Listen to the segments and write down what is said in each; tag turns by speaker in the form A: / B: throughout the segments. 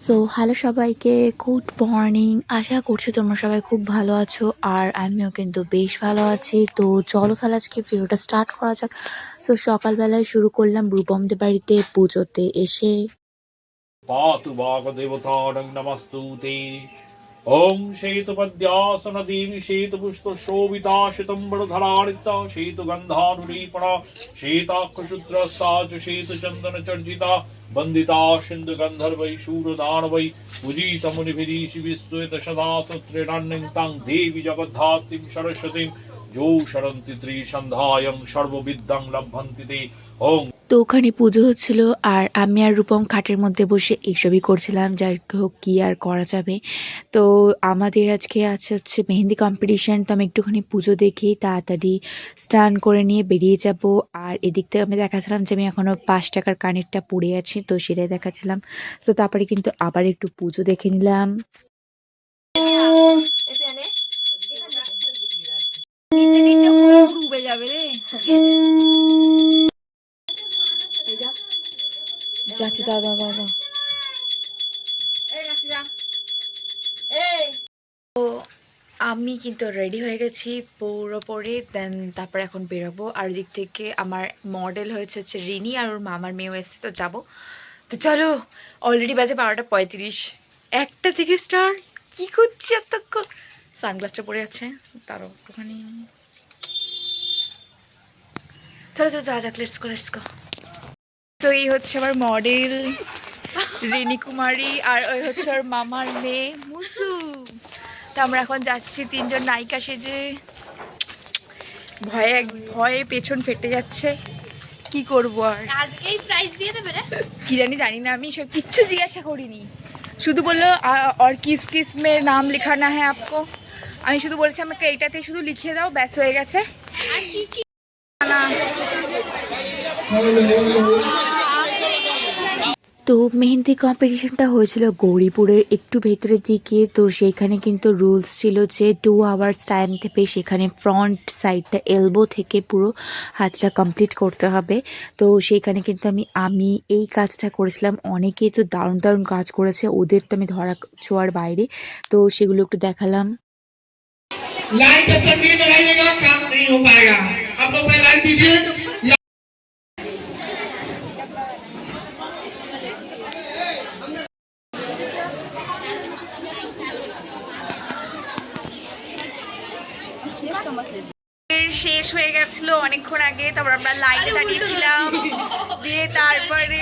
A: So hello সবাইকে, good morning. আশা করছি তোমরা সবাই খুব ভালো আছো, আর আমিও কিন্তু বেশ ভালো আছি। তো চলো তাহলে আজকে ভিডিওটা স্টার্ট করা যাক। সো সকালবেলায় শুরু করলাম রূপমদের বাড়িতে পুজোতে এসে।
B: पातु वाग्देवतारं नमस्तुते। ॐ श्वेतपद्मासनदेवी श्वेतपुष्पशोभिता श्वेतम्बरधरार्चिता श्वेतगन्धानुलेपना श्वेताक्षसूत्रस्ता च श्वेतचन्दनचर्चिता वन्दिता सिन्धुगन्धर्वैः पूजितमुनिभिः शिविस्तुयत सदा सुत्रिरण्यं तां देवी जगद्धात्रीं सरस्वतीं जो शरन्ति त्रिसन्ध्यायां सर्वविद्यां लभन्ति ते। ॐ
A: তো ওখানে পুজো হচ্ছিল, আর আমি আর রূপম খাটের মধ্যে বসে এইসবই করছিলাম, যার হোক কি আর করা যাবে। তো আমাদের আজকে হচ্ছে মেহেন্দি কম্পিটিশন। তো আমি একটুখানি পুজো দেখি তাড়াতাড়ি স্নান করে নিয়ে বেরিয়ে যাব। আর এদিক থেকে আমি দেখাচ্ছিলাম যে আমি এখনও 5 টাকার কানেরটা পড়ে আছি, তো সেটাই দেখাচ্ছিলাম। তো তারপরে কিন্তু আবার একটু পুজো দেখে নিলাম। যাচ্ছি, দাদা দাদা। আমি কিন্তু রেডি হয়ে গেছি পুরোপুরি। দেন তারপর এখন বেরোবো। আর দিক থেকে আমার মডেল হচ্ছে রিনি, আর ওর মামার মেয়েও এসছে, তো যাবো। তো চলো, অলরেডি বাজে 12টা 35। 1টা থেকে স্টার্ট। কি করছি এতক্ষণ? সানগ্লাসটা পরে আছে, তারও একটুখানি। চলো চলো, যা যাক, লেটস গো। তো এই হচ্ছে আমার মডেল রিনি কুমারী, আর ওই হচ্ছে ওর মামার মেয়ে মুসু। তো আমরা এখন যাচ্ছি 3জন নায়িকা সেজে। ভয়ে ভয়ে পেছন ফেটে যাচ্ছে, কি করবো আর।
C: আজকেই প্রাইজ দিয়ে দেবে রে?
A: কি জানি না, আমি সব কিচ্ছু জিজ্ঞাসা করিনি। শুধু বললো और किस किस में नाम लिखाना है आपको। আমি শুধু বলেছি আমাকে এইটাতে শুধু লিখিয়ে দাও, ব্যাস হয়ে গেছে।
C: আর কি কি
A: না। তো মেহেন্দি কম্পিটিশনটা হয়েছিল গৌরীপুরের একটু ভেতরের দিকে। তো সেইখানে কিন্তু রুলস ছিল যে 2 আওয়ার্স টাইম থেকে সেখানে ফ্রন্ট সাইডটা এলবো থেকে পুরো হাতটা কমপ্লিট করতে হবে। তো সেইখানে কিন্তু আমি এই কাজটা করেছিলাম। অনেকেই তো দারুণ দারুণ কাজ করেছে, ওদের তো আমি ধরা ছোঁয়ার বাইরে। তো সেগুলো একটু দেখালাম।
D: लाइन जब तक नहीं लगाइएगा काम नहीं हो पाएगा। आप लोग पहले लाइन दीजिए।
A: শেষ হয়ে গেছিল অনেকক্ষণ আগে, তারপর আমরা লাইনে দাঁড়িয়েছিলাম। দিয়ে তারপরে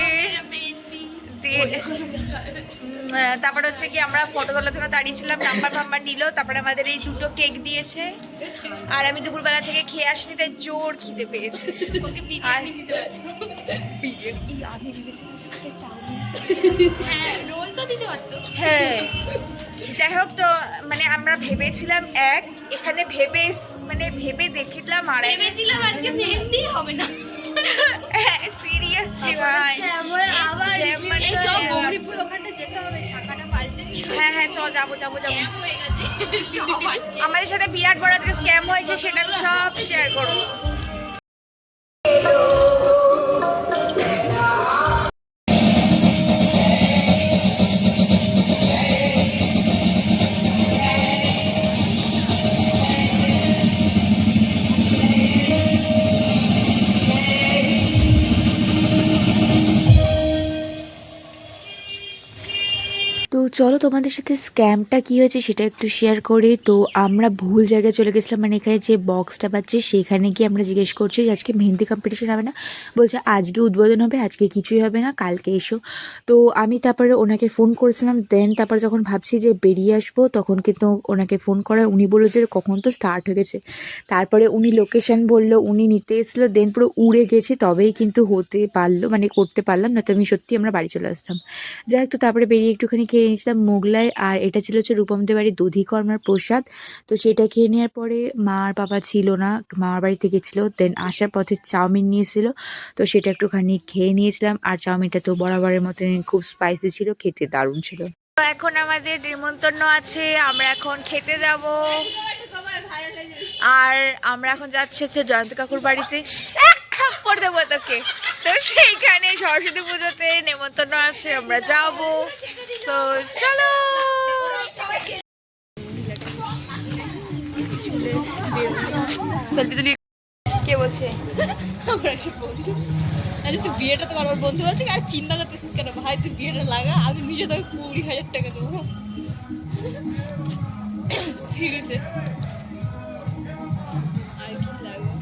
A: তারপরে হচ্ছে কি আমরা ফটো তোলার জন্য দাঁড়িয়েছিলাম, নাম্বার নিল। তারপরে আমাদের এই 2টো কেক দিয়েছে, আর আমি দুপুরবেলা থেকে খেয়ে আসছি, তাই জোর খিদে পেয়েছে। আর
C: হ্যাঁ রোল তো দিতে পারতো।
A: হ্যাঁ, যাই হোক। তো মানে আমরা ভেবেছিলাম এখানে ভেবে দেখলাম আর
C: ভেবেছিলাম আজকে মেহেন্দি হবে না।
A: সিরিয়াসলি ভাই।
C: আবার এই সব গৌরীপুর ওখানটা যেতে হবে, শাখাটা পাল্টে
A: হ্যাঁ চল, যাবো।
C: স্ক্যাম হয়ে গেছে সব আজকে।
A: আমাদের সাথে বিরাট বড় আজকে স্ক্যাম হয়েছে, সেটা আমি সব শেয়ার করবো। তো চলো তোমাদের সাথে স্ক্যামটা কী হয়েছে সেটা একটু শেয়ার করি। তো আমরা ভুল জায়গায় চলে গেছিলাম, মানে এখানে যে বক্সটা পাচ্ছে সেখানে গিয়ে আমরা জিজ্ঞেস করছি যে আজকে মেহেন্দি কম্পিটিশন হবে না। বলছে আজকে উদ্বোধন হবে, আজকে কিছুই হবে না, কালকে এসো। তো আমি তারপরে ওনাকে ফোন করেছিলাম। দেন তারপরে যখন ভাবছি যে বেরিয়ে আসবো, তখন কিন্তু ওনাকে ফোন করায় উনি বললো যে কখন তো স্টার্ট হয়ে গেছে। তারপরে উনি লোকেশান বললো, উনি নিতে এসেছিলো। দেন পুরো উড়ে গেছি, তবেই কিন্তু হতে পারলো, মানে করতে পারলাম না। তো আমি সত্যি আমরা বাড়ি চলে আসতাম। যাই হোক, তো তারপরে বেরিয়ে একটুখানি খেয়ে নিয়েছিলাম মোগলাই, আর এটা ছিল হচ্ছে রূপমদের বাড়ির দধিকর্মার প্রসাদ। তো সেটা খেয়ে নেওয়ার পরে মা আর বাবা ছিল না, মামার বাড়িতে গেছিলো। দেন আসার পথে চাউমিন নিয়েছিল, তো সেটা একটুখানি খেয়ে নিয়েছিলাম। আর চাউমিনটা তো বরাবরের মতন খুব স্পাইসি ছিল, খেতে দারুণ ছিল। তো এখন আমাদের নিমন্ত্রণ আছে, আমরা এখন খেতে যাব। আর আমরা এখন যাচ্ছি হচ্ছে জয়ন্ত কাকুর বাড়িতে। এক থাপ্পড় দেবো তোকে। তো সেইখানে সরস্বতী পুজোতে নেমন্তন্ন আছে, আমরা যাব। তো চলো। সেলফি তুলি। কে বলছে?
E: আমার একটা বন্ধু, আচ্ছা তুই বিয়েটা তো আমার বন্ধু আছে, আর চিন্তা করতেছিস কেন ভাই? তুই বিয়েটা লাগা, আমি নিজে তোকে 20,000 টাকা দেবো ফিরিতে। আর কি লাগবে?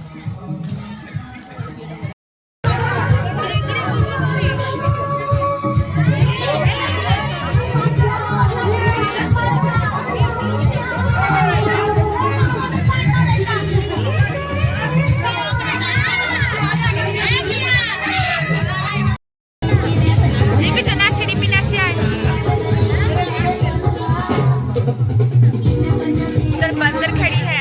A: রিপি তো নাচে, রিপি নাচে আয়। उधर बंदर खड़ी है।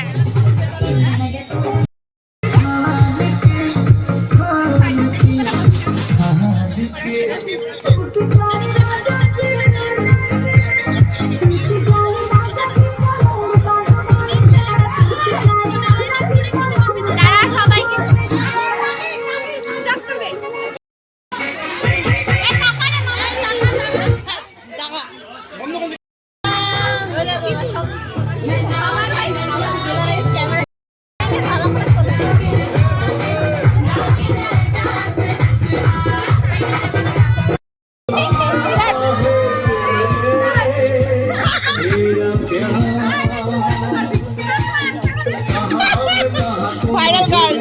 E: Viral girl.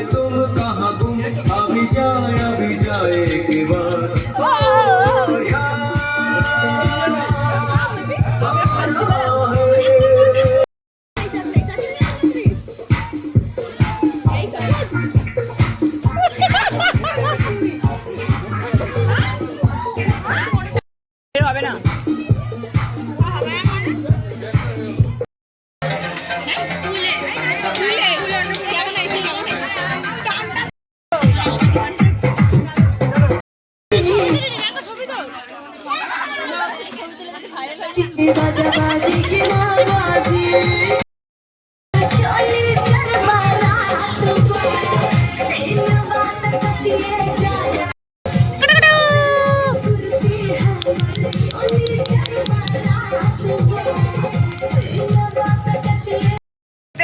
E: হবে না।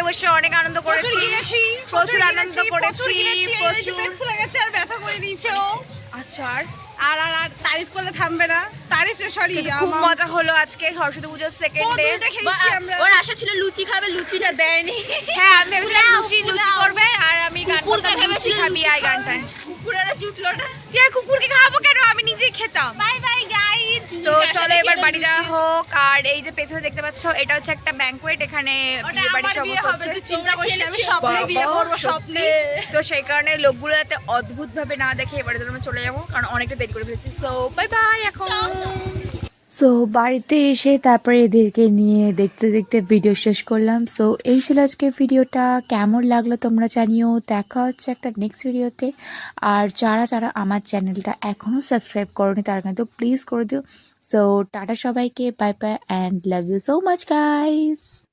A: বসে অনেক আনন্দ করেছি, প্রচুর আনন্দ করেছি, প্রচুর
E: ফুলে গেছে আর ব্যথা করে দিয়েছে ও।
A: আচ্ছা। আর
E: আর আর আর তারিফ করলে থামবে না, তারিফ না সরি।
A: খুব মজা হলো আজকে সরস্বতী পুজোর সেকেন্ড ডে।
E: ওর আশা ছিল লুচি খাবে, লুচিটা দেয়নি।
A: হ্যাঁ আমি ভেবেছিলাম লুচি করবে আর আমি গান করতাম, লুচি খাবি আয় গানটায়।
E: কুকুরেরা জুটলো না।
A: কুকুরকে খাবো কেন, আমি নিজেই খেতাম।
E: Bye bye guys.
A: তো চলো এবার বাড়ি যাওয়া হোক। আর এই যে পেছনে দেখতে পাচ্ছ, এটা হচ্ছে একটা ব্যাংকুয়েট, এখানে বিয়ে বাড়ির অবস্থা হচ্ছে।
E: চিন্তা করিস না, আমি স্বপ্নে বিয়ে করব, স্বপ্নে।
A: তো সেই কারণে লোকগুলো যাতে অদ্ভুত ভাবে না দেখে এবারে আমরা চলে যাবো, কারণ অনেকটা দেরি করে ফেলেছি। সো বাই বাই এখন। সো বাড়িতে এসে তারপরে এদেরকে নিয়ে দেখতে দেখতে ভিডিও শেষ করলাম। সো এই ছিল আজকের ভিডিওটা, কেমন লাগলো তোমরা জানিও। দেখা হচ্ছে একটা নেক্সট ভিডিওতে। আর যারা যারা আমার চ্যানেলটা এখনও সাবস্ক্রাইব করোনি তারা কিন্তু প্লিজ করে দিও। সো টাটা সবাইকে, bye bye and love you so much guys.